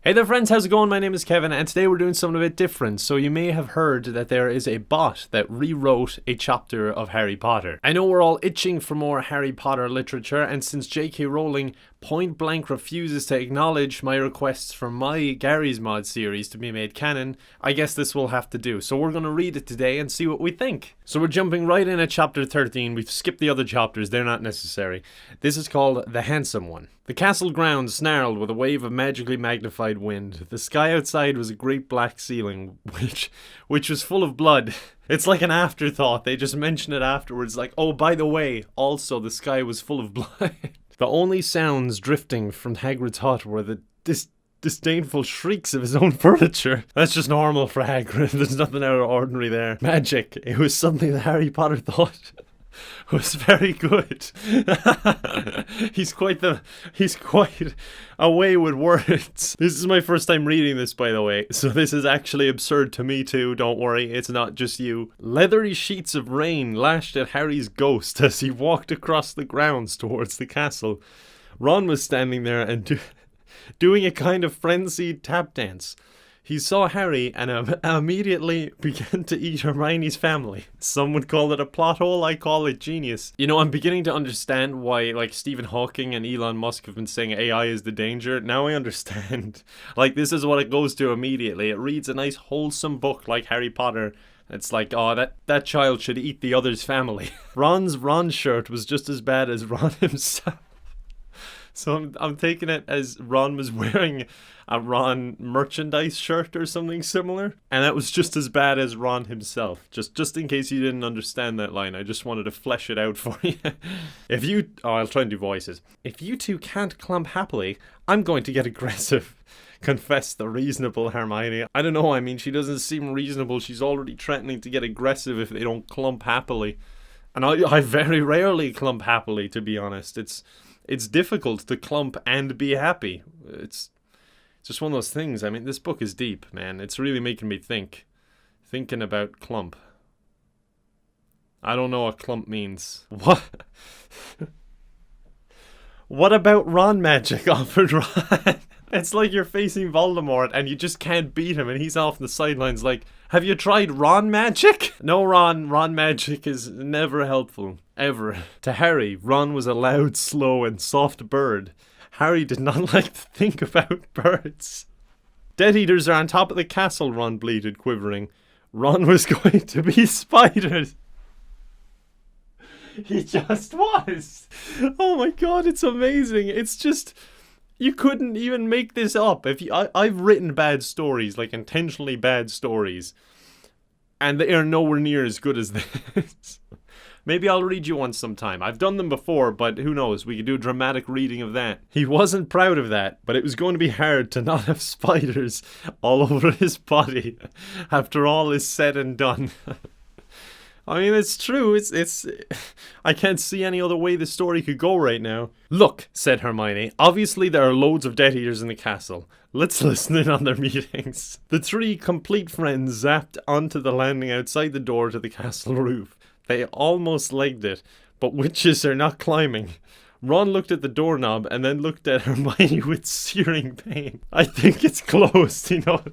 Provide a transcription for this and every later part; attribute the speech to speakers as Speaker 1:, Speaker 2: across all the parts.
Speaker 1: Hey there friends, how's it going? My name is Kevin and today we're doing something a bit different. So you may have heard that there is a bot that rewrote a chapter of Harry Potter. I know we're all itching for more Harry Potter literature, and since J.K. Rowling point blank refuses to acknowledge my requests for my Gary's Mod series to be made canon, I guess this will have to do. So we're going to read it today and see what we think. So we're jumping right in at chapter 13. We've skipped the other chapters, they're not necessary. This is called The Handsome One. The castle grounds snarled with a wave of magically magnified wind. The sky outside was a great black ceiling, which was full of blood. It's like an afterthought. They just mention it afterwards, like, oh, by the way, also the sky was full of blood. The only sounds drifting from Hagrid's hut were the disdainful shrieks of his own furniture. That's just normal for Hagrid. There's nothing out of ordinary there. Magic. It was something that Harry Potter thought was very good. He's quite a way with words. This is my first time reading this, by the way, so this is actually absurd to me too. Don't worry, it's not just you. Leathery sheets of rain lashed at Harry's ghost as he walked across the grounds towards the castle. Ron was standing there and doing a kind of frenzied tap dance. He saw Harry and immediately began to eat Hermione's family. Some would call it a plot hole, I call it genius. You know, I'm beginning to understand why, like, Stephen Hawking and Elon Musk have been saying AI is the danger. Now I understand. Like, this is what it goes to immediately. It reads a nice wholesome book like Harry Potter. It's like, oh, that child should eat the other's family. Ron's Ron shirt was just as bad as Ron himself. So I'm taking it as Ron was wearing a Ron merchandise shirt or something similar. And that was just as bad as Ron himself. Just in case you didn't understand that line, I just wanted to flesh it out for you. I'll try and do voices. If you two can't clump happily, I'm going to get aggressive. Confessed the reasonable Hermione. I don't know, I mean, she doesn't seem reasonable. She's already threatening to get aggressive if they don't clump happily. And I very rarely clump happily, to be honest. It's difficult to clump and be happy. It's just one of those things. I mean, this book is deep, man. It's really making me think. Thinking about clump. I don't know what clump means. What? What about Ron magic, offered Ron? It's like you're facing Voldemort and you just can't beat him and he's off the sidelines like, have you tried Ron magic? No, Ron magic is never helpful. Ever. To Harry, Ron was a loud, slow and soft bird. Harry did not like to think about birds. Death Eaters are on top of the castle, Ron bleated, quivering. Ron was going to be spiders. He just was. Oh my god, it's amazing. It's just... You couldn't even make this up. I've written bad stories, like intentionally bad stories, and they are nowhere near as good as this. Maybe I'll read you one sometime. I've done them before, but who knows? We could do a dramatic reading of that. He wasn't proud of that, but it was going to be hard to not have spiders all over his body after all is said and done. I mean, it's true. It's. I can't see any other way the story could go right now. Look, said Hermione, obviously there are loads of Death Eaters in the castle. Let's listen in on their meetings. The three complete friends zapped onto the landing outside the door to the castle roof. They almost legged it, but witches are not climbing. Ron looked at the doorknob and then looked at Hermione with searing pain. I think it's closed, you know.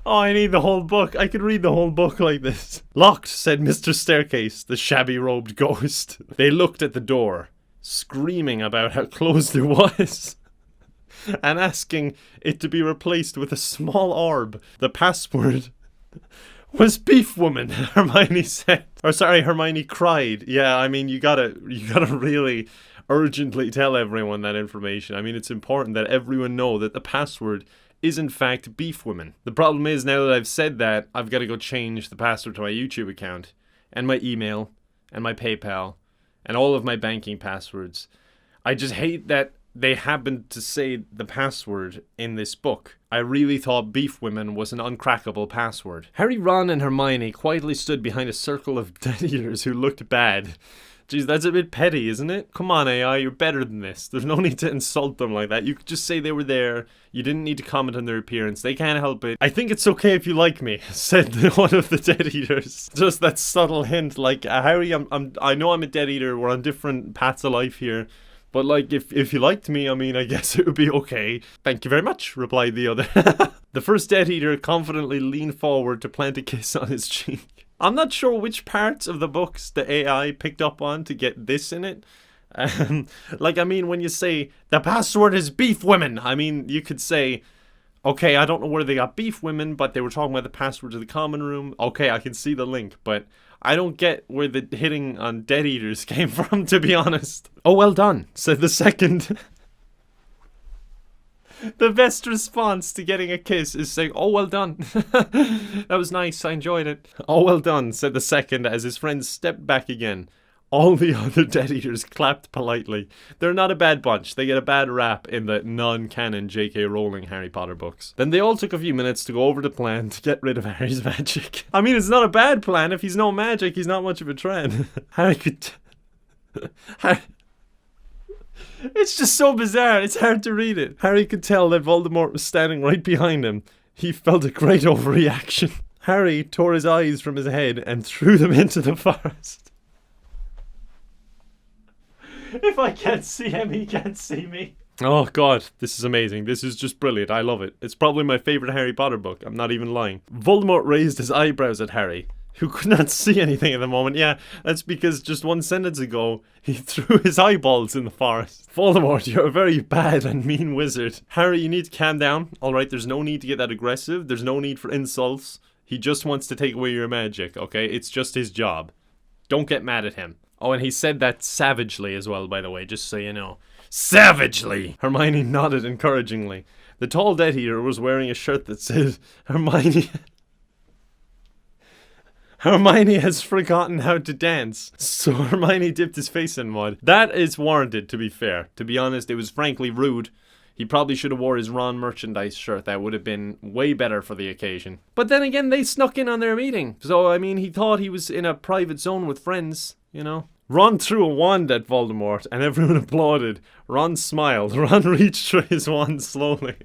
Speaker 1: Oh, I need the whole book. I could read the whole book like this. Locked, said Mr. Staircase, the shabby-robed ghost. They looked at the door, screaming about how closed it was, and asking it to be replaced with a small orb. The password was Beef Woman, Hermione said. Or sorry, Hermione cried. Yeah, I mean, you gotta really urgently tell everyone that information. I mean, it's important that everyone know that the password is in fact Beef Woman. The problem is, now that I've said that, I've got to go change the password to my YouTube account, and my email, and my PayPal, and all of my banking passwords. I just hate that they happened to say the password in this book. I really thought Beef Women was an uncrackable password. Harry, Ron, and Hermione quietly stood behind a circle of Death Eaters who looked bad. Jeez, that's a bit petty, isn't it? Come on, AI, you're better than this. There's no need to insult them like that. You could just say they were there. You didn't need to comment on their appearance. They can't help it. I think it's okay if you like me, said one of the Death Eaters. Just that subtle hint, like, Harry, I know I'm a Death Eater. We're on different paths of life here. But like, if you liked me, I mean, I guess it would be okay. Thank you very much, replied the other. The first Death Eater confidently leaned forward to plant a kiss on his cheek. I'm not sure which parts of the books the AI picked up on to get this in it. Like, I mean, when you say, the password is beef women, I mean, you could say, okay, I don't know where they got beef women, but they were talking about the password to the common room. Okay, I can see the link, but I don't get where the hitting on Death Eaters came from, to be honest. Oh, well done, said the second. The best response to getting a kiss is saying, oh, well done. That was nice, I enjoyed it. Oh, well done, said the second as his friend stepped back again. All the other Death Eaters clapped politely. They're not a bad bunch. They get a bad rap in the non-canon J.K. Rowling Harry Potter books. Then they all took a few minutes to go over the plan to get rid of Harry's magic. I mean, it's not a bad plan. If he's no magic, he's not much of a threat. Harry could... It's just so bizarre. It's hard to read it. Harry could tell that Voldemort was standing right behind him. He felt a great overreaction. Harry tore his eyes from his head and threw them into the forest. If I can't see him, he can't see me. Oh god, this is amazing. This is just brilliant. I love it. It's probably my favourite Harry Potter book. I'm not even lying. Voldemort raised his eyebrows at Harry, who could not see anything at the moment. Yeah, that's because just one sentence ago, he threw his eyeballs in the forest. Voldemort, you're a very bad and mean wizard. Harry, you need to calm down. Alright, there's no need to get that aggressive. There's no need for insults. He just wants to take away your magic, okay? It's just his job. Don't get mad at him. Oh, and he said that savagely as well, by the way, just so you know. Savagely! Hermione nodded encouragingly. The tall Death Eater was wearing a shirt that said, Hermione has forgotten how to dance. So Hermione dipped his face in mud. That is warranted, to be fair. To be honest, it was frankly rude. He probably should have wore his Ron merchandise shirt. That would have been way better for the occasion. But then again, they snuck in on their meeting. So, I mean, he thought he was in a private zone with friends, you know. Ron threw a wand at Voldemort, and everyone applauded. Ron smiled. Ron reached for his wand slowly.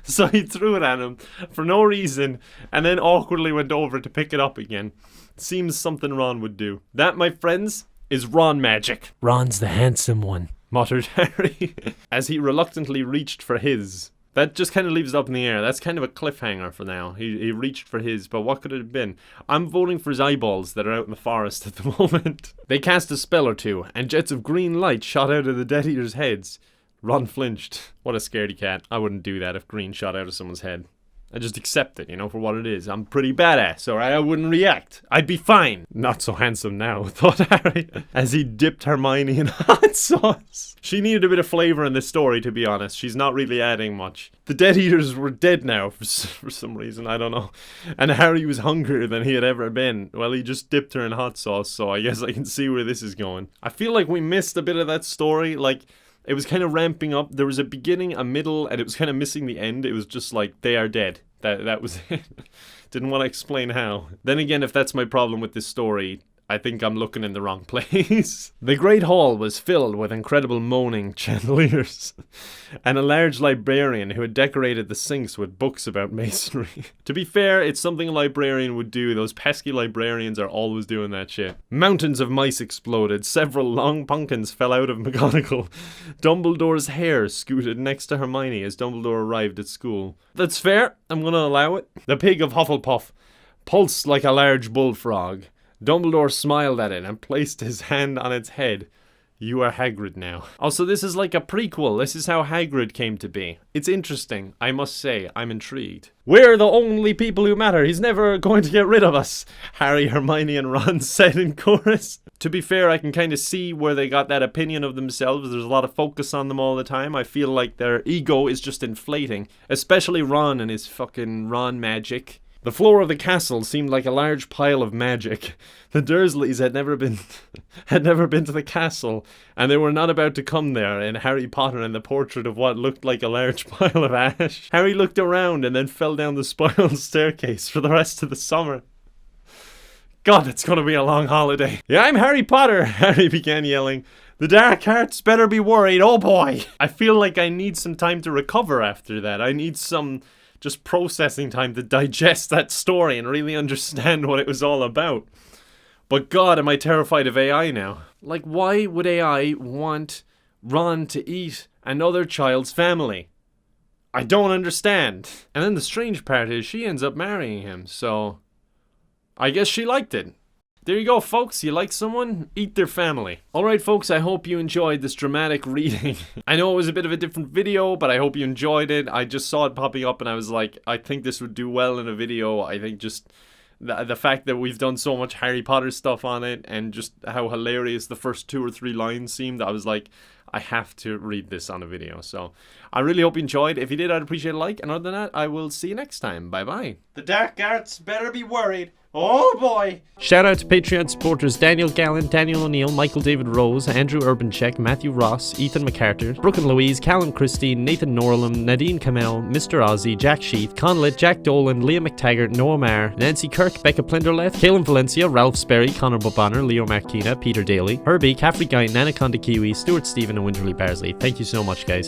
Speaker 1: So he threw it at him for no reason, and then awkwardly went over to pick it up again. Seems something Ron would do. That, my friends, is Ron magic. Ron's the handsome one, muttered Harry, as he reluctantly reached for his. That just kind of leaves it up in the air. That's kind of a cliffhanger for now. He reached for his, but what could it have been? I'm voting for his eyeballs that are out in the forest at the moment. They cast a spell or two, and jets of green light shot out of the Death Eaters' heads. Ron flinched. What a scaredy cat. I wouldn't do that if green shot out of someone's head. I just accept it, you know, for what it is. I'm pretty badass, alright? I wouldn't react. I'd be fine. Not so handsome now, thought Harry, as he dipped Hermione in hot sauce. She needed a bit of flavour in this story, to be honest. She's not really adding much. The Death Eaters were dead now, for some reason, I don't know. And Harry was hungrier than he had ever been. Well, he just dipped her in hot sauce, so I guess I can see where this is going. I feel like we missed a bit of that story, like... It was kind of ramping up. There was a beginning, a middle, and it was kind of missing the end. It was just like, they are dead. That was it. Didn't want to explain how. Then again, if that's my problem with this story, I think I'm looking in the wrong place. The Great Hall was filled with incredible moaning chandeliers and a large librarian who had decorated the sinks with books about masonry. To be fair, it's something a librarian would do. Those pesky librarians are always doing that shit. Mountains of mice exploded. Several long pumpkins fell out of McGonagall. Dumbledore's hair scooted next to Hermione as Dumbledore arrived at school. That's fair. I'm gonna allow it. The pig of Hufflepuff pulsed like a large bullfrog. Dumbledore smiled at it and placed his hand on its head. You are Hagrid now. Also, this is like a prequel. This is how Hagrid came to be. It's interesting, I must say. I'm intrigued. We're the only people who matter. He's never going to get rid of us, Harry, Hermione, and Ron said in chorus. To be fair, I can kind of see where they got that opinion of themselves. There's a lot of focus on them all the time. I feel like their ego is just inflating. Especially Ron and his fucking Ron magic. The floor of the castle seemed like a large pile of magic. The Dursleys had never been to the castle, and they were not about to come there in Harry Potter and the Portrait of what looked like a large pile of ash. Harry looked around and then fell down the spiral staircase for the rest of the summer. God, it's gonna be a long holiday. Yeah, I'm Harry Potter, Harry began yelling. The Dark Arts better be worried, oh boy. I feel like I need some time to recover after that. I need some... just processing time to digest that story and really understand what it was all about. But God, am I terrified of AI now. Like, why would AI want Ron to eat another child's family. I don't understand. And then the strange part is she ends up marrying him, so I guess she liked it. There you go, folks. You like someone? Eat their family. Alright, folks, I hope you enjoyed this dramatic reading. I know it was a bit of a different video, but I hope you enjoyed it. I just saw it popping up and I was like, I think this would do well in a video. I think just the fact that we've done so much Harry Potter stuff on it and just how hilarious the first 2 or 3 lines seemed, I was like, I have to read this on a video. So I really hope you enjoyed. If you did, I'd appreciate a like. And other than that, I will see you next time. Bye bye.
Speaker 2: The dark arts better be worried. Oh boy!
Speaker 1: Shout out to Patreon supporters Daniel Gallen, Daniel O'Neill, Michael David Rose, Andrew Urbancheck, Matthew Ross, Ethan McCarter, Brooke and Louise, Callum Christine, Nathan Norlam, Nadine Kamel, Mr. Ozzy, Jack Sheath, Conlit, Jack Dolan, Liam McTaggart, Noah Marr, Nancy Kirk, Becca Plinderleth, Caelan Valencia, Ralph Sperry, Connor Bobonner, Leo Marquina, Peter Daly, Herbie, Caffrey Guy, Nanaconda Kiwi, Stuart Stephen and Winterly Barsley. Thank you so much, guys.